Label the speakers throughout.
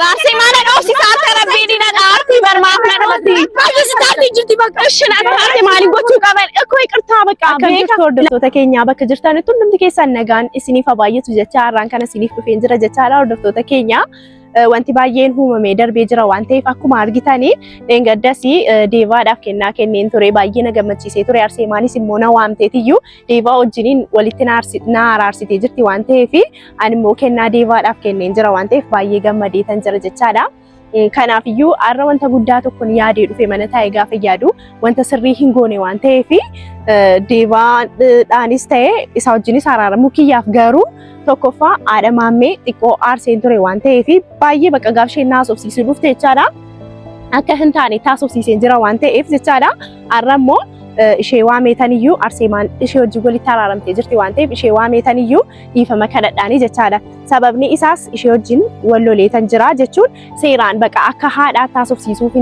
Speaker 1: راسي ما أنا أوصي ساعة ربيني نارتي برمافنا نبتي بس تاتي جتي بقى إيش أنا تاتي مالي قلت كمان أكوي كرتابك
Speaker 2: Akkam hordoftoota keenya bakka jirtanitti hundumti keessan nagaan isiniif baay'eetu jecha har'aan kana isiniif dhufeen jira jechaadha hordoftoota keenya. Wanti baay'een uumamee darbee jira waan ta'eef akkuma argitanii dheengaddas deevaadhaaf kennaa kenneen ture baay'ee na gammachiisee ture Arseemaanis immoo na waamteetiyyuu deevaa wajjiniin walitti na araarsitee jirti waan ta'eef ani immoo kennaa deevaadhaaf kenneen jira waan ta'eef baay'ee gammadeetan jira jechaadha. Kanaafiyyuu har'a wanta guddaa tokkoon yaadee dhufe mana taa'ee gaafa yaadu wanta sirrii hin goone waan ta'eef deevaadhaanis ta'ee isa wajjinis araaramuu kiyyaaf garuu tokkoffaa haadha maammee xiqqoo aarseen ture waan ta'eef baay'ee bakka gaaf isheen naasofsiisuu dhufte jechaadha. Akka hin taane taasofsiiseen jira waan ta'eef jechaadha. Har'a immoo ishee waameetaniyyuu Arseemaan ishee wajjin walitti araaramtee jirti waan ta'eef ishee waameetaniyyuu dhiifama kadhadhaanii jechaadha. Sababni isaas ishee wajjin wal loleetan jira jechuun seeraan bakka akka haadhaa taasofsiisuuf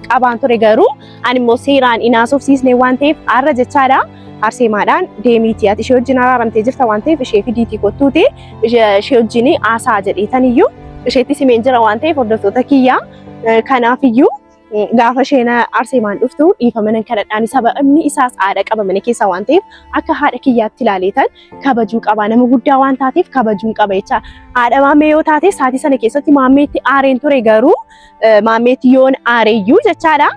Speaker 2: qabaan ture garuu ani immoo seeraan hin haasofsiisne waan ta'eef har'a jechaadha. Arseemaadhaan deemiitii ati ishee wajjin araaramtee jirta waan ta'eef ishee fidiitii kottuuti ishee wajjin haasaa jedheetaniyyuu isheetti simeen jira waan ta'eef hordoftoota kiyyaa kanaafiyyuu gaafa isheen Arseemaan dhuftu dhiifama nan kadhadhaani sababni isaas haadha qaba mana keessa waan ta'eef akka haadha kiyyaatti ilaaleetan kabajuu qaba nama guddaa waan taateef kabajuun qaba jecha haadha maammee yoo taate saatii sana keessatti maammeetti aareen ture garuu maammeetti yoon aareeyyuu jechaadha.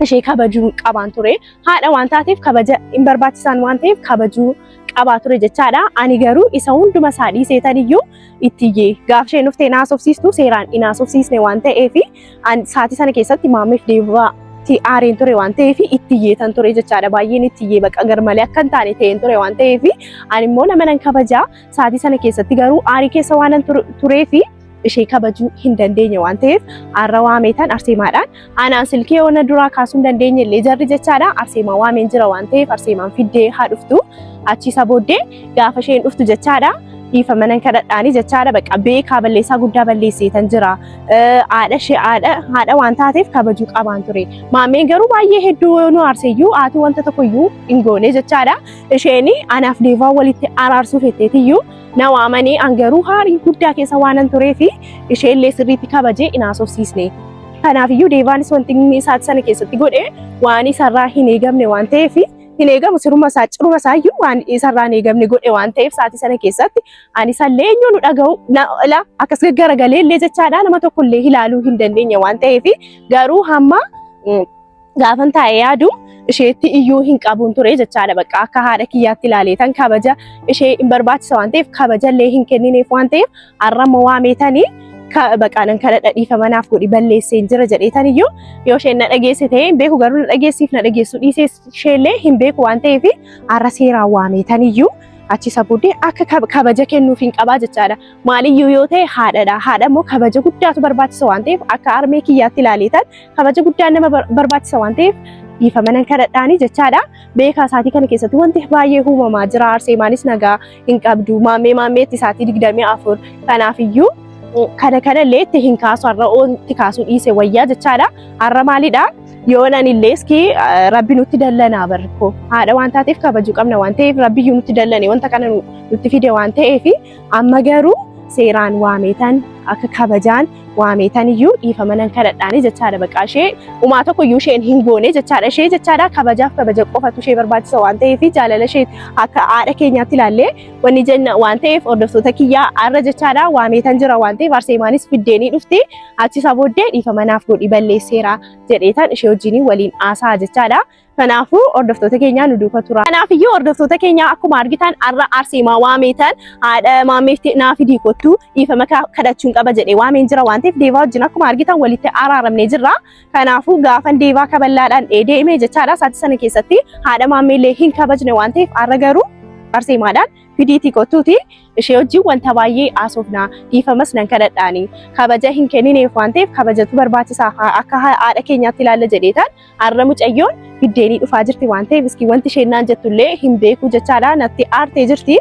Speaker 2: Ishee kabajuu qabaan ture haadha waan taateef kabaja hin barbaachisaan waan ta'eef kabajuu qabaa ture jechaadha. Ani garuu isa hunduma isaa dhiiseetaniyyuu itti gaaf isheen dhuftee naasofsiistu seeraan hin haasofsiisne waan ta'eef saatii sana keessatti maammeef deevaatti aareen ture waan ta'eef itti yeetan ture jechaadha. Baay'een itti bakka garmalee akka hin taane ta'een ture waan ta'eef ani immoo nama nan kabajaa saatii sana keessatti garuu aarii keessa waan tureef ishee kabajuu hin dandeenye waan ta'eef har'a waameetan Arseemaadhaan anaan silkee ona duraa kaasuu hin dandeenye illee jarri jechaadha. Arseemaa waameen jira waan ta'eef Arseemaan fiddee haa dhuftu achiisa booddee gaafa isheen dhuftu jechaadha. Dhiifama nan kadhadhaanii jechaadha bakka beekaa balleessaa guddaa balleesseetan jira. Haadha waan taateef kabajuu qabaan ture. Maammeen garuu baay'ee hedduu nu aarseeyyuu haati wanta tokkoyyuu hin goone jechaadha. Isheen anaaf deevaa walitti araarsuuf jetteetiyyuu na waamanii an garuu haarii guddaa keessa waanan tureef isheellee sirriitti kabajee hin haasofsiisne. Kanaafiyyuu deevaanis wanti inni isaati sana keessatti godhe waan isarraa hin eegamne waan ta'eef hin eegamu ciruma isaayyuu waan isarraa hin eegamne godhe waan ta'eef saatii sana keessatti ani isallee eenyuu nu dhaga'u akkas gaggaragalee illee jechaadha nama tokkollee ilaaluu hin dandeenye waan ta'eef garuu hamma gaafan taa'ee yaadu isheetti iyyuu hin qabuun ture jechaadha bakka akka haadha kiyyaatti ilaaleetan kabaja ishee hin barbaachisa waan ta'eef kabajallee hin kennineef waan ta'eef har'a waameetanii bakka nan kadhadha dhiifama naaf godhi balleesseen jira jedheetaniyyuu yoo isheen na dhageesse ta'e hin beeku garuu na dhageessiif na dhageessu dhiisee isheellee hin beeku waan ta'eef har'a seeraan waameetaniyyuu achiisa booddee akka kabaja kennuuf hin qabaa jechaadha. Maaliyyuu yoo ta'e haadhadha. Haadha immoo kabaja guddaatu barbaachisa waan ta'eef akka harmee kiyyaatti ilaaleetan kabaja guddaan nama barbaachisa waan ta'eef dhiifama nan kadhadhaanii jechaadha. Beekaa isaatii kana keessatti wanti baay'ee uumamaa jira. Arseemaanis nagaa hin qabdu. Maammeetti isaatii 24 kanaafiyyuu kana illee itti hin kaasu har'a itti kaasuu dhiise wayyaa jechaadha. Har'a maalidha? Yoo nan illee iski rabbi nutti dallanaa barko haadha waan taateef kabajuu qabna waan ta'eef rabbiyyuu nutti dallane wanta kana nutti fide waan ta'eef amma garuu seeraan waameetan akka kabajaan waameetaniyyuu dhiifama nan kadhadhaanii jechaadha. Bakka ishee umaa tokkoyyuu isheen hin goone jechaadha. Ishee jechaadha kabajaaf kabaja qofatu ishee barbaachisa waan ta'eef jaalala ishee akka haadha keenyaatti ilaallee wanni jenna waan ta'eef hordoftoota kiyyaa har'a jechaadha waameetan jira waan ta'eef Arseemaanis fiddeenii dhufti achiisa booddee dhiifama naaf godhi balleesseera jedheetan ishee wajjin waliin haasaa jechaadha. Kanaafuu hordoftoota keenyaa nu duuka tura. Kanaafiyyuu hordoftoota keenyaa akkuma argitan har'a Arseemaa waameetan haadha maammeetti naaf fidii kottu dhiifama kadhachuun qaba jedhee waameen jira waan ta'eef deevaa wajjin akkuma argitan walitti araaramnee jirra. Kanaafuu gaafan deevaa kaballaadhaan deemee jechaadha saatii sana keessatti haadha maammeellee hin kabajne waan ta'eef har'a garuu Arseemaadhaan fidiitii kottuuti ishee wajjin wanta baay'ee haasofna dhiifamas nan kadhadhaanii kabaja hin kennineef waan ta'eef kabajatu barbaachisaa akka haadha keenyaatti ilaalla jedheetan har'a mucayyoon fiddeenii dhufaa jirti waan ta'eef iski wanti isheen naan jettullee hin beeku jechaadha natti aartee jirti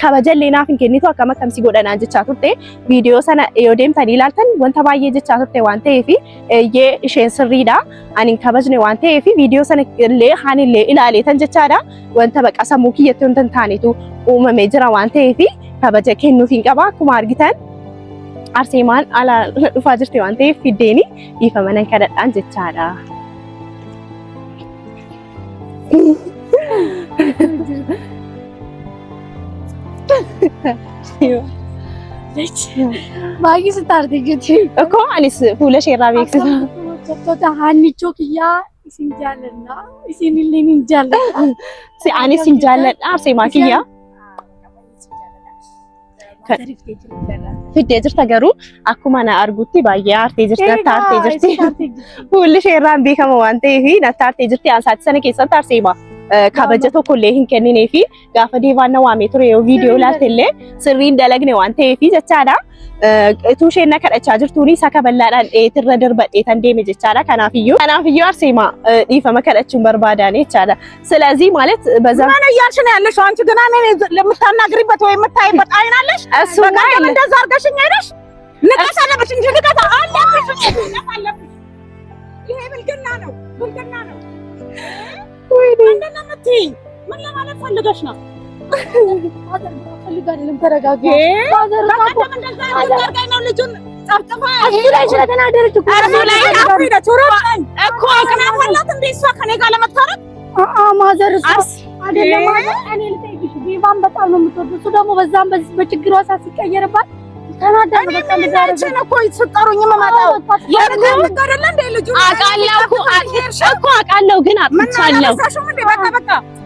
Speaker 2: kabajallee naaf hin kennitu akkam akkamsi godhanaan jechaa turte viidiyoo sana yoo deemtanii ilaaltan wanta baay'ee jechaa turte waan ta'eef isheen sirriidha ani hin kabajne waan ta'eef viidiyoo sana illee haanillee ilaaleetan jechaadha wanta baqa sammuu kiyyatti wanta hin taanetu uumamee jira waan ta'eef kabaja kennuuf hin qaba akkuma argitan arseemaan ala dhufaa jirti waan ta'eef fiddeeni dhiifama nan kadhadhaan jechaadha.
Speaker 1: Baay'ee sittaartee jirti.
Speaker 2: Akkoo anis fuula ishee irraa beeksisa.
Speaker 1: Hordoftoota Haannichoo kiyyaa isin jaalladha. Isin illee ni jaalladha.
Speaker 2: Anis hin jaalladha arseemaa kiyyaa. Fiddee jirta garuu akkuma na argutti baay'ee aartee jirti, natti aartee jirti. Fuulli ishee irraan beekama waan ta'eef natti aartee jirti. Ansaatii sana keessatti arseema kabaja tokkollee hin kennineefi gaafa deebaan na waamee ture yoo viidiyoo ilaalte illee sirriin dalagne waan ta'eef jechaadha. Utuu isheen na kadhachaa jirtuuni isa kaballaadhaan dheetirra darbadhee tan deeme jechaadha. Kanaafiyyuu arseema dhiifama kadhachuun barbaadaan jechaadha. ስለዚህ ማለት በዛ
Speaker 3: ማን እያልሽ ነው ያለሽው? አንቺ ገና እኔ ለምታናግሪበት ወይ የምታይበት አይን አለሽ?
Speaker 2: እሱ
Speaker 3: ጋር እንደዛ አድርገሽኝ አይደሽ? ንቀት አለብሽ እንጂ ንቀት አለብሽ። ይሄ ብልግና ነው፣ ብልግና ነው። ወይ ምንድን ነው የምትይኝ? ምን ለማለት ፈልገሽ ነው?
Speaker 1: ፈልጋለሁ። ተረጋጋ።
Speaker 3: በቀደም እንደዛ አድርጋኝ ነው ልጁን ጠፍጥፋ
Speaker 1: ላይ ስለተናደረች እኮ
Speaker 3: ላይ አፍሪዳ ቾሮኝ እኮ አቅናፈላት እንደ እሷ ከኔ ጋር ለመታረቅ
Speaker 1: ማዘር አይደለም ማለት እኔ ልጠይቅሽ ዲቫን በጣም ነው የምትወደው። እሱ ደግሞ በዛም በዚህ በችግሯ ሲቀየርባት ተናዳ ነው። በቃ እንደዛ ነው
Speaker 3: እኮ ይስጠሩኝ የማማጣው የነገር አይደለ እንደ ልጁ
Speaker 2: አውቃለሁ ግን አጥቻለሁ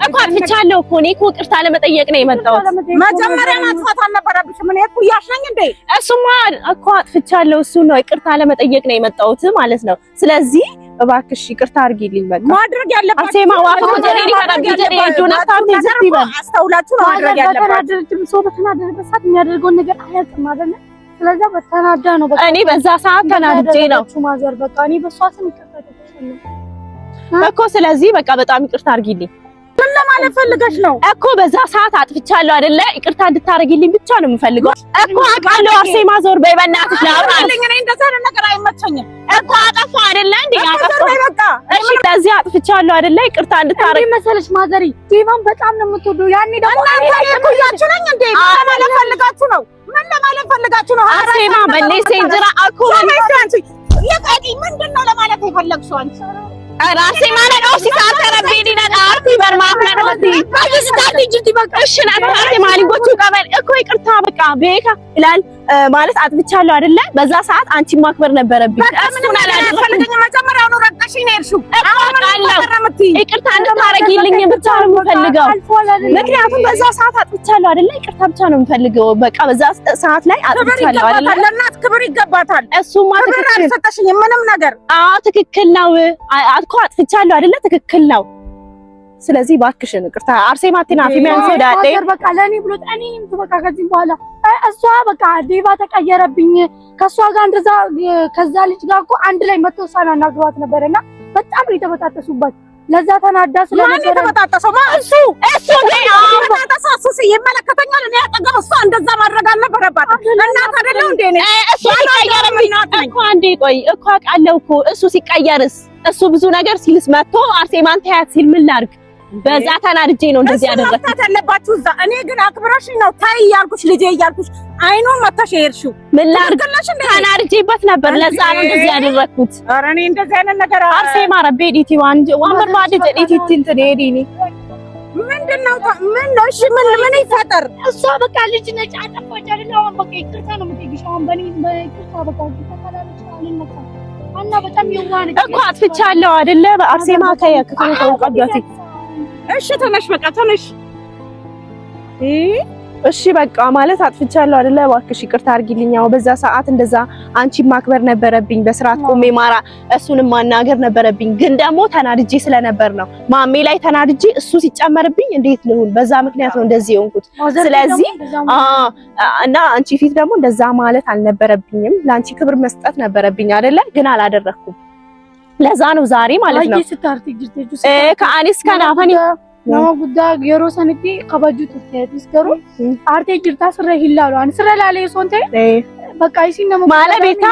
Speaker 2: እኮ አጥቻለሁ እኮ እኔ እኮ ይቅርታ ለመጠየቅ ነው የመጣሁት።
Speaker 3: መጀመሪያ ማጥፋት አልነበረብሽም። እኔ እኮ ያሽነኝ እንዴ
Speaker 2: እሱማ እኮ አጥፍቻለሁ። እሱ ነው ይቅርታ ለመጠየቅ ነው የመጣሁት ማለት ነው። ስለዚህ እባክሽ ይቅርታ አድርጊልኝ። በቃ
Speaker 3: ማድረግ ያለባት
Speaker 2: አርሴማ ዋፎ ጀሪኒ ካዳጊ ጀሪ ጁና ታርቴ ዝት ይበል
Speaker 3: አስተውላችሁ ነው ማድረግ ያለባት።
Speaker 1: ሰው በተናደደበት ሰዓት የሚያደርገውን ነገር አያውቅም አይደል? ስለዚህ በተናዳ ነው። በቃ
Speaker 2: እኔ በዛ ሰዓት ተናድጄ ነው
Speaker 1: ማዘር በቃ እኔ በሷ ስም ይቅርታ ተጠቅሻለሁ
Speaker 2: እኮ። ስለዚህ በቃ በጣም ይቅርታ አድርጊልኝ።
Speaker 3: ምን ለማለት ፈልገሽ ነው
Speaker 2: እኮ? በዛ ሰዓት አጥፍቻለሁ አይደለ? ይቅርታ እንድታረጊልኝ ብቻ ነው የምፈልገው እኮ። አውቃለሁ አርሴማ ዞር በይ በእናትሽ ላውራልኝ።
Speaker 3: እኔ እንደዛ አይነት ነገር አይመቸኝም
Speaker 2: እኮ። አጠፋ አይደለ እንዴ?
Speaker 3: አጠፋ በቃ
Speaker 2: እሺ፣ ስለዚህ አጥፍቻለሁ አይደለ? ይቅርታ እንድታረጊ
Speaker 1: መሰለሽ ማዘሪ ዲቫን በጣም ነው የምትወደው። ያኔ ደግሞ
Speaker 3: እናንተ ኩያችሁ ነኝ እንዴ? ምን ለማለት ፈልጋችሁ ነው? ምን ለማለት ፈልጋችሁ ነው?
Speaker 2: አርሴማ በለይ ሴንጅራ እኮ
Speaker 3: ለቃዲ ምንድነው ለማለት የፈለግሽው አንቺ?
Speaker 2: አርሴማ ነው ሲሳተረ ቢዲና አርቲ በርማፍና ነው ሲሳተረ ጅቲ በቃ እሺ ናት አርሴማ ሊጎቹ ቀበል እኮ ይቅርታ በቃ ቤካ ይላል ማለት አጥፍቻለሁ አይደለ? በዛ ሰዓት አንቺ ማክበር ነበረብኝ።
Speaker 3: እሱን አላደረገልኝ። መጀመሪያው ነው ረቀሽኝ ነው እርሱ
Speaker 2: ይቅርታ እንድታረጊልኝ ብቻ ነው የምፈልገው። ምክንያቱም በዛ ሰዓት አጥፍቻለሁ አይደለ? ይቅርታ ብቻ ነው የምፈልገው። በቃ በዛ ሰዓት ላይ አጥፍቻለሁ አይደለ?
Speaker 3: ለእናት ክብር ይገባታል።
Speaker 2: እሱማ
Speaker 3: ክብር አልሰጠሽኝ ምንም ነገር።
Speaker 2: አዎ ትክክል ነው እኮ አጥፍቻለሁ አይደለ? ትክክል ነው። ስለዚህ ባክሽን ይቅርታ አርሴማ አትናፊ ሚያንስ ወዳዴ
Speaker 1: በቃ ለኔ ብሎ እኔም በቃ ከዚህ በኋላ እሷ በቃ ዲቫ ተቀየረብኝ ከሷ ጋር እንደዛ ከዛ ልጅ ጋር እኮ አንድ ላይ መጥተው እሷን አናግሯት ነበርና በጣም ነው የተበጣጠሱባት። ለዛ ተናዳ ስለነበረ
Speaker 3: ማን የተበጣጠሰው? እሱ ተሳሱስ ይመለከተኛል። እኔ አጠገብ እሷ እንደዛ ማድረግ አልነበረባት። እናት አይደለም እንዴ ነኝ
Speaker 2: እሱ ሲቀየርብኝ እኮ አንዴ ቆይ እኮ አውቃለሁ እኮ እሱ ሲቀየርስ እሱ ብዙ ነገር ሲልስ መጥቶ አርሴማን ተያት ሲል ምን ላድርግ? በዛ ተናድጄ ነው እንደዚህ ያደረኩት።
Speaker 3: መፍታት ያለባችሁ እዛ። እኔ ግን አክብረሽኝ ነው ታይ እያልኩሽ ልጄ እያልኩሽ አይኑን መተሽ ሄድሽው።
Speaker 2: ምን ላድርግ? ተናድጄበት ነበር። ለዛ ነው እንደዚህ ያደረኩት።
Speaker 3: ኧረ እኔ እንደዚህ አይነት ነገር
Speaker 2: አርሴማ ረቤ ዲቲ ዋንበር ማደ ዲቲ እንትን ሄዲኒ
Speaker 3: ምንድነው? ምን ነው? እሺ ምን ይፈጠር?
Speaker 1: እሷ በቃ ልጅ ነች አጠፋች አይደል? አሁን በቃ ይቅርታ ነው የምትጠይቅሽ። አሁን በእኔ በይቅርታ በቃ ተፈላልሽ አልነካ እና በጣም የዋህ ነች
Speaker 2: እኮ አጥፍቻለሁ አይደለ? በአርሴማ ከየከተማ ተወቀዷት።
Speaker 3: እሺ ተነሽ፣ በቃ ተነሽ።
Speaker 2: እሺ በቃ ማለት አጥፍቻለሁ አይደለ? እባክሽ ይቅርታ አድርጊልኝ። ያው በዛ ሰዓት እንደዛ አንቺን ማክበር ነበረብኝ። በስርዓት ቆሜ ማራ እሱንም ማናገር ነበረብኝ። ግን ደግሞ ተናድጄ ስለነበር ነው ማሜ ላይ ተናድጄ እሱ ሲጨመርብኝ እንዴት ልሁን? በዛ ምክንያት ነው እንደዚህ የሆንኩት። ስለዚህ እና አንቺ ፊት ደግሞ እንደዛ ማለት አልነበረብኝም። ለአንቺ ክብር መስጠት ነበረብኝ አይደለ? ግን አላደረኩም። ለዛ ነው ዛሬ ማለት ነው ከአኒስ ከናፈኒ
Speaker 1: nama guddaa yeroo sanitti kabaju turte isgaruu aartee jirtaa sirra hin laalu ani sirra laalee osoo hin ta'e በቃ ይሲነሙ
Speaker 2: ማለቤታ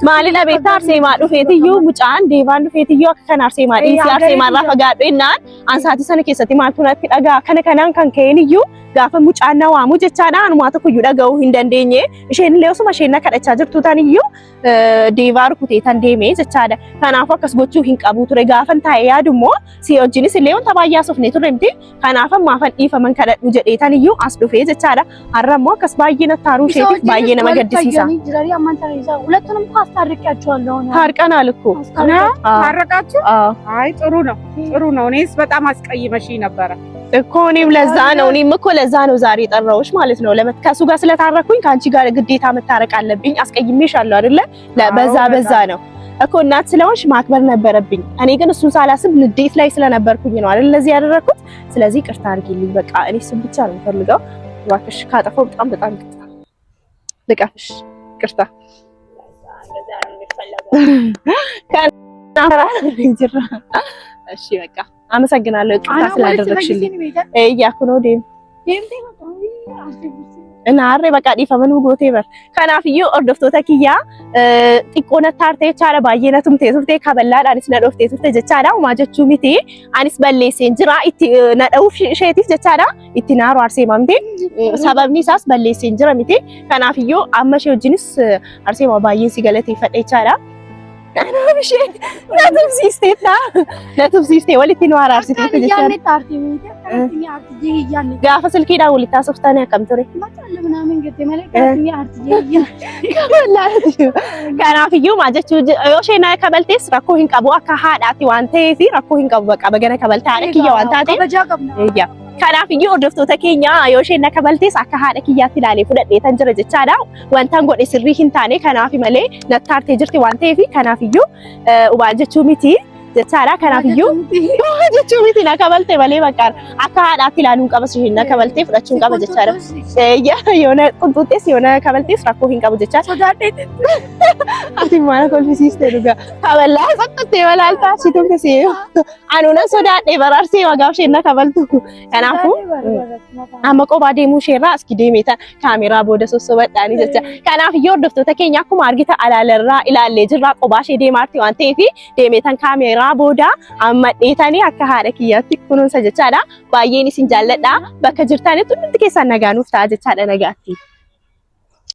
Speaker 2: ማለላ ቤታ አርሴማ ዱፌትዩ ሙጫን ዴቫን ዱፌትዩ አከን አርሴማ ዲሲ አርሴማ ራፈጋዶ እናን አንሳቲ ሰነ ከሰቲ ማልቱናት ዳጋ ከነከናን ከንከይንዩ ጋፈ ሙጫና ዋሙ ጀቻና አንማተ ኩዩ ዳጋው እንደንደኘ እሺን ለውሱ ማሽና ከደቻ ጅርቱታንዩ ዴቫር ኩቴታን ዴሜ ጀቻዳ ከናፋ ከስጎቹ ሂንቀቡ ቱሬ ጋፈን ታያ ድሞ ሲዮጂኒስ ሌውን ተባያ ሶፍኔ ቱሬምቲ ከናፋ ማፈን ኢፈመን ከደዱ ጀዴታንዩ አስዱፌ ጀቻዳ አረሞ ከስባየነ ታሩ ሼት ባየነ መገድሲሳ
Speaker 1: ጅራሪ አማንታሪዛ ሁለቱንም አስታርቂያቸዋለሁ ነው
Speaker 3: ታርቀናል እኮ ታረቃችሁ አይ ጥሩ ነው እኔስ በጣም አስቀይመሽ ነበር
Speaker 2: እኮ እኔም ለዛ ነው ዛሬ ጠራውሽ ማለት ነው ለመትከሱ ጋር ስለታረኩኝ ካንቺ ጋር ግዴታ መታረቅ አለብኝ አስቀይሜሻለሁ አይደለ በዛ ነው እኮ እናት ስለሆንሽ ማክበር ነበረብኝ እኔ ግን እሱን ሳላስብ ንዴት ላይ ስለነበርኩኝ ነው አይደል ለዚህ ያደረኩት ስለዚህ ቅርታ አድርጊልኝ በቃ እኔ እሱን ብቻ ነው የምፈልገው እባክሽ ካጠፋው በጣም ልቀፍሽ ቅርታ እሺ በቃ አመሰግናለሁ ቅርታ ስላደረግሽልኝ እያኩ ነው ዴም እና አሬ በቃ ዲፈመኑ ጎቴ በር ከናፍዩ ኦርዶፍቶታ ኪያ ጢቆነ ታርቴ ቻለ ባየነቱም ተሱፍቴ ከበላን አኒስ ነዶፍቴ ሱፍቴ ጀቻዳ ማጀቹ ሚቲ አኒስ በሌሴን ጅራ ኢቲ ነደው ሼቲፍ ጀቻዳ ኢቲ ናሩ አርሴማምቴ ሰበብኒ ሳስ በሌሴን ጅራ ሚቲ ከናፍዩ አመሽ ወጅንስ አርሴማ ባየን ሲገለቴ ፈጤ ቻዳ አናምሽ ነቱብ ሲስቴ ወልቲ ነው አራርሲት
Speaker 1: ያኔ ታርቲ ሚቲ ከረቲኒ አርቲጂ ያኔ
Speaker 2: ጋፈ ስልኪ ዳውል ታሶፍታኔ አከምቶሬ
Speaker 1: ማታለ ምናምን ገቴ መለከረቲኒ አርቲጂ
Speaker 2: ከናፍዩ ማጀቹ ዮሼና ከበልቴስ ረኮ ሂንቀቡ አካ ሃዳቲ ዋንቴ ፊ ረኮ ሂንቀቡ በቃ በገነ ከበልታ አረኪያ ዋንታቴ ያ ከናፍዩ ኦርዶፍቶታ ኬኛ ዮሼና ከበልቴስ አካ ሃዳ ኪያቲ ላሌ ፉደዴ ተንጀረ ጀቻዳ ወንታን ጎዴ ስሪ ሂንታኔ ከናፊ መሌ ነታርቴ ጅርቲ ዋንቴ ፊ ከናፍዩ ኡባጀቹ ሚቲ ጀቻዳ ከናፍዩ ኡባጀቹ ሚቲ ና ከበልቴ መሌ በቃ አካ ሃዳቲ ላሉን ቀበስሽና ከበልቴ ፍዳቹን ቀበ ጀቻዳ ያ የሆነ ቁንጡጤስ የሆነ ከበልቴስ ረኮ ሂንቀቡ ጀቻ
Speaker 1: ሶዳዴ
Speaker 2: አቲ ማራ ኮልፊሲስቴ ዱጋ ከበላ ሰጥቴ ወላልታ ሲቱም ተሲ አኑና ሶዳዴ በራርሴ ወጋብሽና ከበልቱ ከናፉ አመቆ ባዴሙ ሼራ እስኪ ዴሜታ ካሜራ ቦደ ሶሶ በጣኒ ጀቻ ከናፍ ይወርድፍቶ ተከኛ ኩማ አርጊታ አላለራ ኢላሌ ጅራ ቆባሽ ዴማርቲ ዋንቴፊ ዴሜታን ካሜራ ቦዳ አመዴታኒ አካሃደ ኪያቲ ኩኑን ሰጀቻዳ ባየኒ ሲንጃለዳ በከጅርታኔ ቱንት ከሳ ነጋኑፍ ታጀቻዳ ነጋቲ